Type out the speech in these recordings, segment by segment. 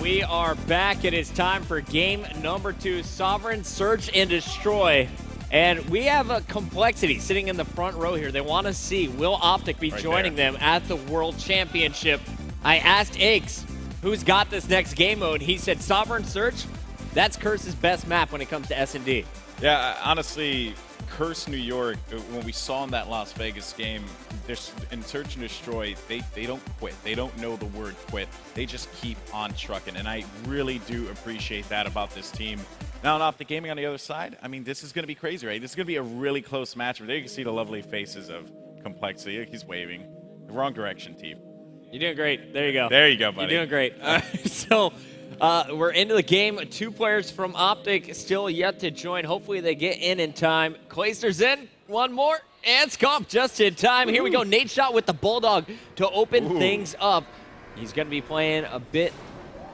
We are back. It is time for game number 2, Sovereign Search and Destroy. And we have a complexity sitting in the front row here. They want to see, will OpTic be joining them at the World Championship? I asked Aches, who's got this next game mode? He said Sovereign Search, that's Curse's best map when it comes to S&D. Yeah, honestly, Curse New York, when we saw in that Las Vegas game, in Search and Destroy, they don't quit. They don't know the word quit. They just keep on trucking, and I really do appreciate that about this team. Now, on OpTic Gaming on the other side, I mean, this is going to be crazy, right? This is going to be a really close match. There you can see the lovely faces of Complexity. He's waving. The wrong direction, team. You're doing great. There you go. There you go, buddy. You're doing great. So we're into the game. 2 players from OpTic still yet to join. Hopefully they get in time. Clayster's in. One more. And Scomp just in time. Here we go. Nate shot with the Bulldog to open things up. He's going to be playing a bit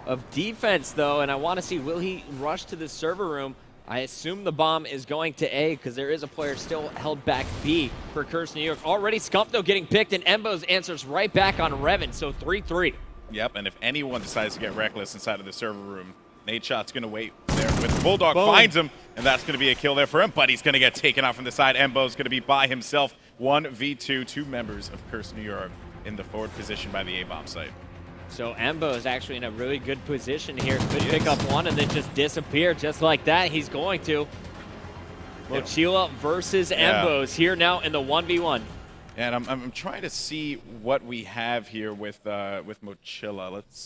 of defense, though, and I want to see, will he rush to the server room? I assume the bomb is going to A because there is a player still held back B for Curse New York. Already Scump, though, getting picked, and Embo's answers right back on Revan, so 3-3. Yep, and if anyone decides to get reckless inside of the server room, Nate Shot's going to wait there with Bulldog, finds him, and that's going to be a kill there for him, but he's going to get taken out from the side. Embo's going to be by himself. 1v2, 2 members of Curse New York in the forward position by the A-bomb site. So Embo is actually in a really good position here. Could pick up one and then just disappear just like that. He's going to. Mochila versus Embo's here now in the 1v1. And I'm trying to see what we have here with Mochila. Let's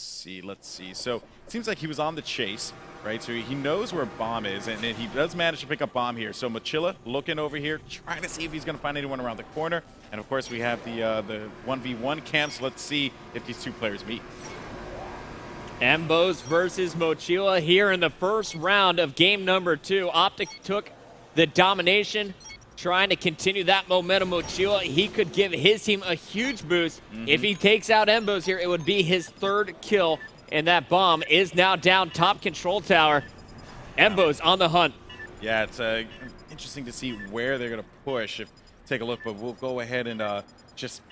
see. So it seems like he was on the chase, right? So he knows where bomb is, and he does manage to pick up bomb here. So Mochila looking over here, trying to see if he's going to find anyone around the corner. And of course we have the 1v1 camps. Let's see if these 2 players meet. Embo's versus Mochila here in the first round of game number 2. OpTic took the domination, trying to continue that momentum. Mochila, he could give his team a huge boost. If he takes out Embo's here, it would be his 3rd kill, and that bomb is now down top control tower. Embo's on the hunt. Yeah, it's interesting to see where they're going to push. Take a look, but we'll go ahead and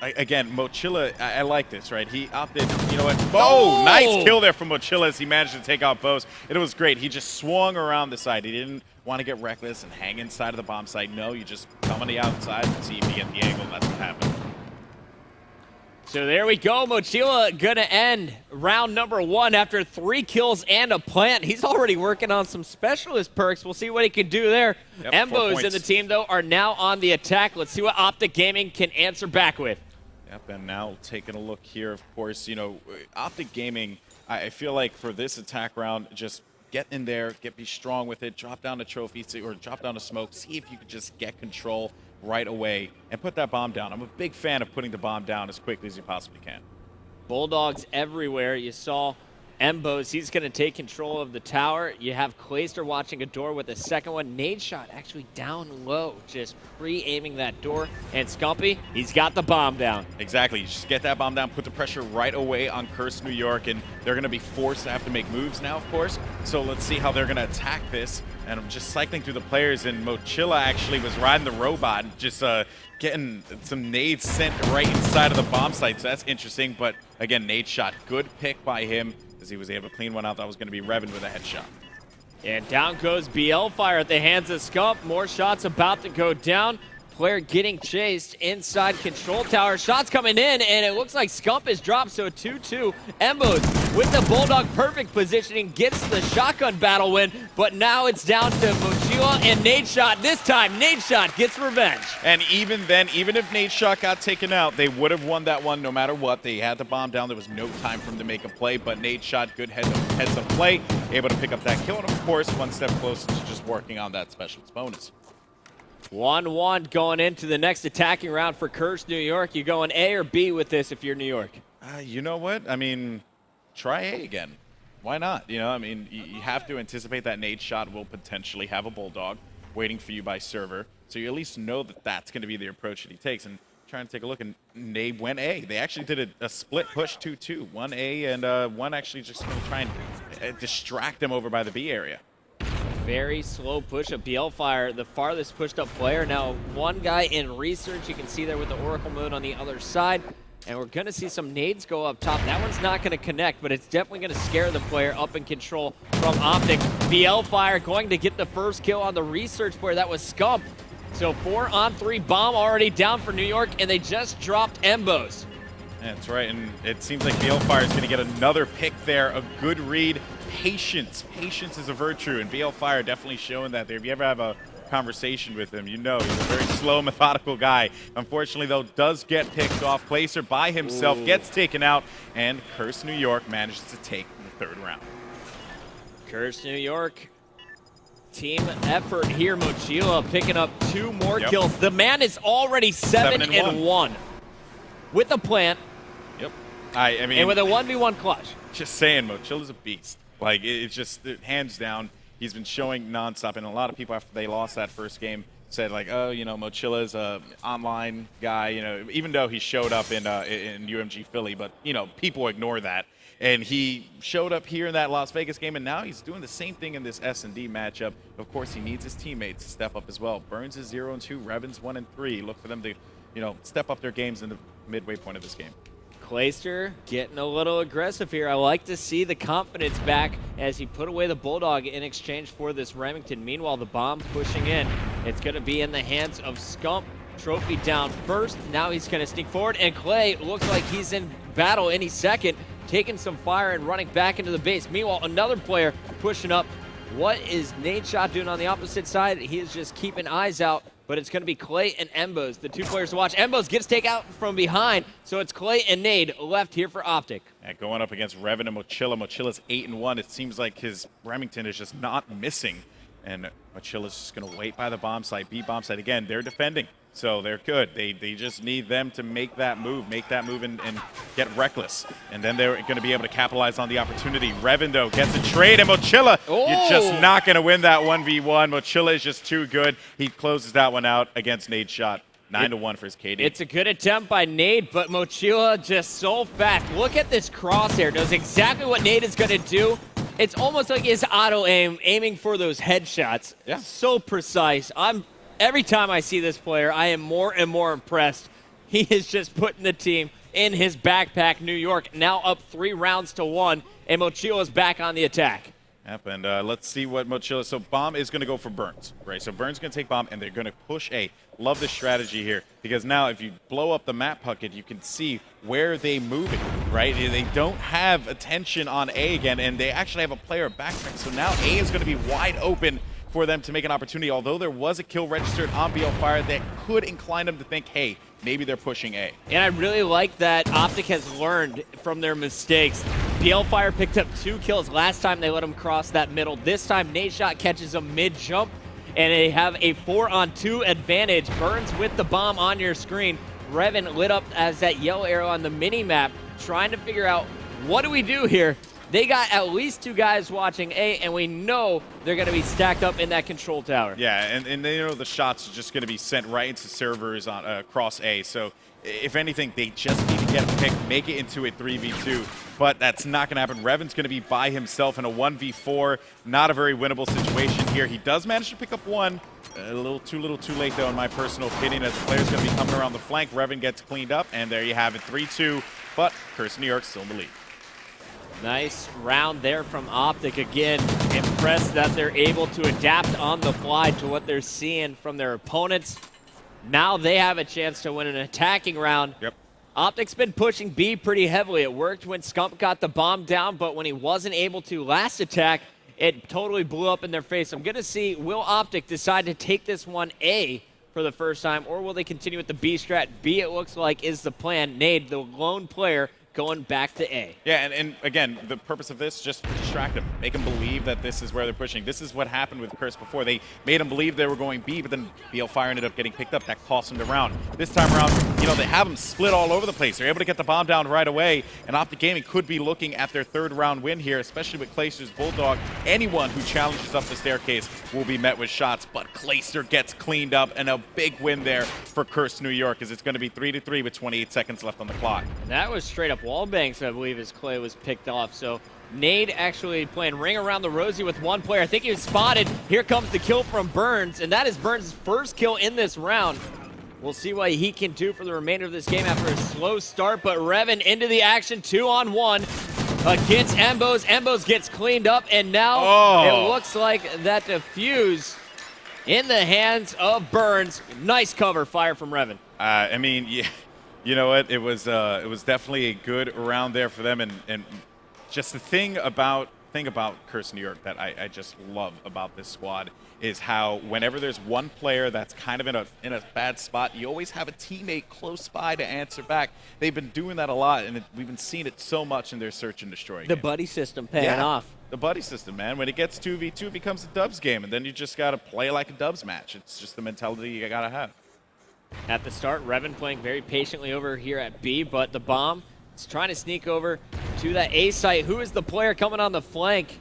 again, Mochila, I like this, right? He opted, you know what? Oh, nice kill there from Mochila as he managed to take out Bose. It was great. He just swung around the side. He didn't want to get reckless and hang inside of the bomb site. No, you just come on the outside and see if you get the angle. That's what happened. So there we go. Mochila gonna end round number 1 after 3 kills and a plant. He's already working on some specialist perks. We'll see what he can do there. Yep, Embo's in the team, though, are now on the attack. Let's see what OpTic Gaming can answer back with. Yep, and now taking a look here, of course, you know, OpTic Gaming, I feel like for this attack round, just get in there, be strong with it, drop down a trophy, or drop down a smoke, see if you could just get control right away and put that bomb down. I'm a big fan of putting the bomb down as quickly as you possibly can. Bulldogs everywhere. You saw Embo's. He's going to take control of the tower. You have Clayster watching a door with a second one. Nade shot actually down low, just pre-aiming that door. And Scumpy, he's got the bomb down. Exactly. You just get that bomb down, put the pressure right away on Curse New York, and they're going to be forced to have to make moves now, of course. So let's see how they're going to attack this. And I'm just cycling through the players, and Mochila actually was riding the robot, just getting some nades sent right inside of the bomb site. So that's interesting. But again, nade shot, good pick by him, as he was able to clean one out. That was going to be Revan with a headshot. And down goes BL Fire at the hands of Scump. More shots about to go down. Player getting chased inside control tower. Shots coming in, and it looks like Scump is dropped, so 2-2. Embo's with the Bulldog perfect positioning, gets the shotgun battle win, but now it's down to Mochila and Nade Shot. This time, Nade Shot gets revenge. And even then, even if Nade Shot got taken out, they would have won that one no matter what. They had the bomb down. There was no time for him to make a play, but Nade Shot, good heads up play, able to pick up that kill, and of course, one step closer to just working on that specialist bonus. 1-1 going into the next attacking round for Curse New York. You going A or B with this if you're New York? You know what? I mean, try A again. Why not? You know, I mean, you have to anticipate that Nade Shot will potentially have a Bulldog waiting for you by server. So you at least know that that's going to be the approach that he takes. And trying to take a look, and Nade went A. They actually did a split push 2-2. One A and one actually just going to try and distract them over by the B area. Very slow push of BL Fire, the farthest pushed up player. Now one guy in research, you can see there with the Oracle mode on the other side. And we're going to see some nades go up top. That one's not going to connect, but it's definitely going to scare the player up in control from OpTic. BL Fire going to get the first kill on the research player. That was Scump. So 4-on-3 bomb already down for New York, and they just dropped Embos. That's right, and it seems like BL Fire is going to get another pick there. A good read. Patience. Patience is a virtue, and BL Fire definitely showing that there. If you ever have a conversation with him, you know he's a very slow, methodical guy. Unfortunately, though, does get picked off. Placer by himself gets taken out, and Curse New York manages to take the third round. Curse New York. Team effort here. Mochila picking up 2 more kills. The man is already 7-1 with a plant. Yep. I mean, and with a 1v1 clutch. Just saying, Mochila's a beast. Like, it's just hands down. He's been showing nonstop, and a lot of people after they lost that first game said like, oh, you know, Mochila's a online guy, you know, even though he showed up in UMG Philly, but you know, people ignore that. And he showed up here in that Las Vegas game, and now he's doing the same thing in this S&D matchup. Of course, he needs his teammates to step up as well. Burns is 0-2, Revan's 1-3. Look for them to, you know, step up their games in the midway point of this game. Clayster getting a little aggressive here. I like to see the confidence back as he put away the Bulldog in exchange for this Remington. Meanwhile, the bomb pushing in. It's going to be in the hands of Scump. Trophy down first. Now he's going to sneak forward, and Clay looks like he's in battle any second, taking some fire and running back into the base. Meanwhile, another player pushing up. What is Nadeshot doing on the opposite side? He is just keeping eyes out. But it's going to be Clay and Embos, the 2 players to watch. Embos gets taken out from behind, so it's Clay and Nade left here for OpTic. Yeah, going up against Revan and Mochila. Mochila's 8-1. It seems like his Remington is just not missing. And Mochila's just going to wait by the bomb site, B bomb site. Again, they're defending, so they're good. They just need them to make that move and get reckless. And then they're going to be able to capitalize on the opportunity. Revan, though, gets a trade, and Mochila, you're just not going to win that 1v1. Mochila is just too good. He closes that one out against Nadeshot. 9-1 for his KD. It's a good attempt by Nade, but Mochila just so fast. Look at this crosshair. Knows exactly what Nade is going to do. It's almost like his auto aim, aiming for those headshots. Yeah. So precise. Every time I see this player, I am more and more impressed. He is just putting the team in his backpack. New York now up 3-1, and Mochila is back on the attack. Yep, and let's see what Mochila. So bomb is going to go for Burns, right? So Burns is going to take bomb, and they're going to push A. Love this strategy here, because now if you blow up the map bucket, you can see where they moving, right? They don't have attention on A again, and they actually have a player backtrack. So now A is going to be wide open for them to make an opportunity. Although there was a kill registered on BL Fire, that could incline them to think, hey, maybe they're pushing A. And I really like that OpTic has learned from their mistakes. BL Fire picked up 2 kills last time they let him cross that middle. This time, Nadeshot catches him mid-jump, and they have a 4-on-2 advantage. Burns with the bomb on your screen. Revan lit up as that yellow arrow on the mini-map, trying to figure out, what do we do here? They got at least 2 guys watching A, and we know they're going to be stacked up in that control tower. Yeah, and they know the shots are just going to be sent right into servers on across A. So if anything, they just need to get a pick, make it into a 3v2. But that's not going to happen. Revan's going to be by himself in a 1v4. Not a very winnable situation here. He does manage to pick up 1. A little too late, though, in my personal opinion, as the player's going to be coming around the flank. Revan gets cleaned up, and there you have it, 3-2. But Curse New York still in the lead. Nice round there from OpTic. Again, impressed that they're able to adapt on the fly to what they're seeing from their opponents. Now they have a chance to win an attacking round. Yep. OpTic's been pushing B pretty heavily. It worked when Scump got the bomb down, but when he wasn't able to last attack, it totally blew up in their face. I'm going to see, will OpTic decide to take this one A for the first time, or will they continue with the B strat? B, it looks like, is the plan. Nade, the lone player, going back to A. Yeah, and again, the purpose of this, just distract them. Make them believe that this is where they're pushing. This is what happened with Curse before. They made them believe they were going B, but then BL Fire ended up getting picked up. That cost them the round. This time around, you know, they have them split all over the place. They're able to get the bomb down right away, and OpTic Gaming could be looking at their 3rd round win here, especially with Clayster's Bulldog. Anyone who challenges up the staircase will be met with shots, but Clayster gets cleaned up, and a big win there for Curse New York, as it's going to be 3-3 with 28 seconds left on the clock. That was straight up wall banks, I believe, as Clay was picked off. So Nade actually playing ring around the rosy with 1 player. I think he was spotted. Here comes the kill from Burns, and that is Burns' first kill in this round. We'll see what he can do for the remainder of this game after a slow start, but Revan into the action, 2-on-1 against Embos. Embos gets cleaned up, and now it looks like that defuse in the hands of Burns. Nice cover fire from Revan. I mean, yeah, you know what? It was definitely a good round there for them, and just the thing about Curse New York that I just love about this squad is how whenever there's one player that's kind of in a bad spot, you always have a teammate close by to answer back. They've been doing that a lot, and we've been seeing it so much in their search and destroy game. The buddy system paying off. The buddy system, man. When it gets 2v2, it becomes a dubs game, and then you just got to play like a dubs match. It's just the mentality you got to have. At the start, Revan playing very patiently over here at B, but the bomb is trying to sneak over to that A site. Who is the player coming on the flank?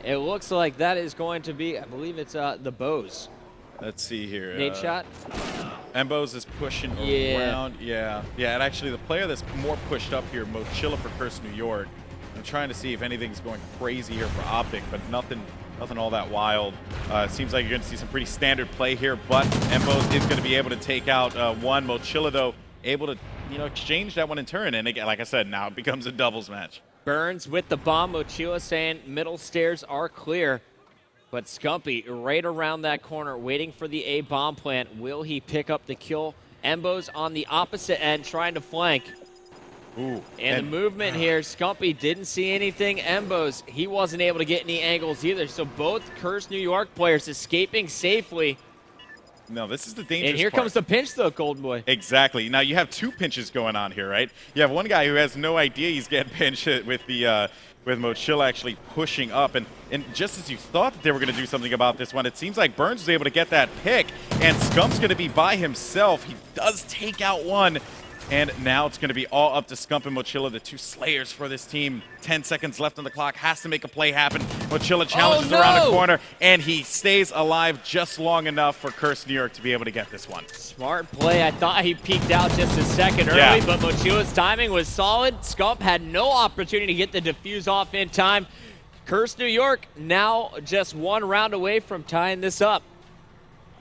It looks like that is going to be, I believe it's the Bows. Let's see here. Nade shot. Embos is pushing around. Yeah, and actually the player that's more pushed up here, Mochilla for Curse New York. I'm trying to see if anything's going crazy here for OpTic, but nothing all that wild. Seems like you're going to see some pretty standard play here, but Embos is going to be able to take out one. Mochilla, though, able to exchange that one in turn, and again, like I said, now it becomes a doubles match. Burns with the bomb. Mochilla saying middle stairs are clear, but Scumpy right around that corner waiting for the A bomb plant. Will he pick up the kill? Embos on the opposite end trying to flank. Ooh, and the movement here, Scumpy didn't see anything. Embos, he wasn't able to get any angles either. So both Curse New York players escaping safely. No, this is the dangerous And here part. comes the pinch, though, Golden Boy. Exactly. Now, you have two pinches going on here, right? You have one guy who has no idea he's getting pinched with the with Mochilla actually pushing up. And just as you thought that they were going to do something about this one, it seems like Burns was able to get that pick, and Scump's going to be by himself. He does take out one. And now it's going to be all up to Scump and Mochilla, the two slayers for this team. 10 seconds left on the clock. Has to make a play happen. Mochilla challenges around the corner, and he stays alive just long enough for Curse New York to be able to get this one. Smart play. I thought he peeked out just a second early, but Mochilla's timing was solid. Scump had no opportunity to get the defuse off in time. Curse New York now just one round away from tying this up.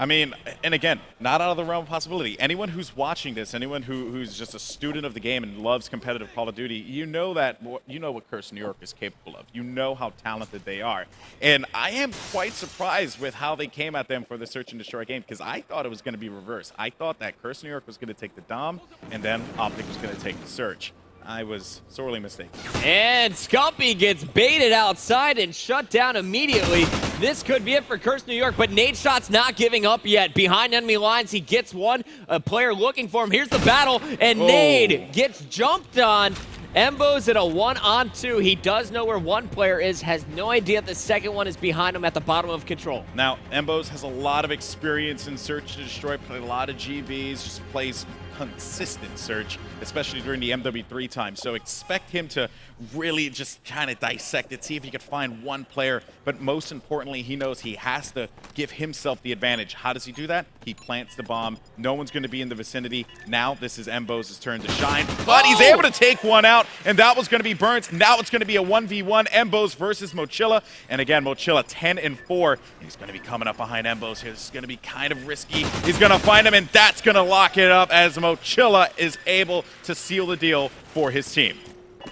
I mean, and again, not out of the realm of possibility. Anyone who's watching this, anyone who's just a student of the game and loves competitive Call of Duty, you know what Curse New York is capable of. You know how talented they are. And I am quite surprised with how they came at them for the Search and Destroy game, because I thought it was going to be reversed. I thought that Curse New York was going to take the Dom, and then OpTic was going to take the Search. I was sorely mistaken. And Scumpy gets baited outside and shut down immediately. This could be it for Curse New York, but Nade Shot's not giving up yet. Behind enemy lines, he gets one. A player looking for him. Here's the battle, and Nade gets jumped on. Embos at a 1-on-2. He does know where one player is, has no idea the second one is behind him at the bottom of control. Now, Embos has a lot of experience in Search to Destroy, played a lot of GBs, just plays consistent Search, especially during the MW3 time. So expect him to really just kind of dissect it, see if he could find one player. But most importantly, he knows he has to give himself the advantage. How does he do that? He plants the bomb. No one's going to be in the vicinity. Now this is Embos' turn to shine. But he's able to take one out, and that was going to be Burns. Now it's going to be a 1v1, Embos versus Mochilla. And again, Mochilla 10-4. He's going to be coming up behind Embos here. This is going to be kind of risky. He's going to find him, and that's going to lock it up as Mochilla is able to seal the deal for his team.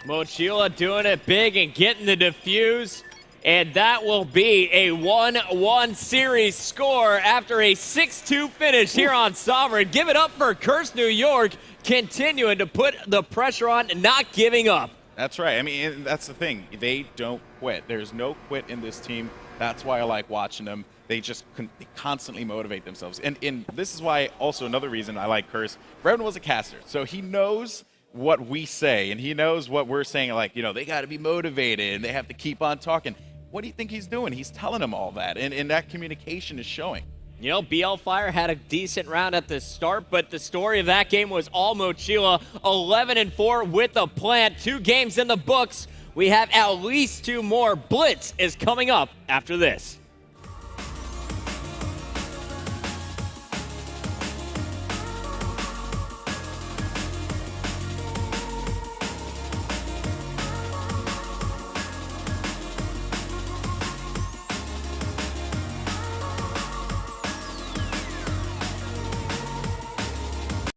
Mochilla doing it big and getting the defuse. And that will be a 1-1 series score after a 6-2 finish here on Sovereign. Give it up for Curse New York, continuing to put the pressure on and not giving up. That's right. I mean, that's the thing. They don't quit. There's no quit in this team. That's why I like watching them. They just they constantly motivate themselves. And this is why also another reason I like Curse. Revan was a caster, so he knows what we say, and he knows what we're saying, like, they got to be motivated, and they have to keep on talking. What do you think he's doing? He's telling them all that, and that communication is showing. BL Fire had a decent round at the start, but the story of that game was all Mochilla. 11-4 with a plant. 2 games in the books. We have at least 2 more. Blitz is coming up after this.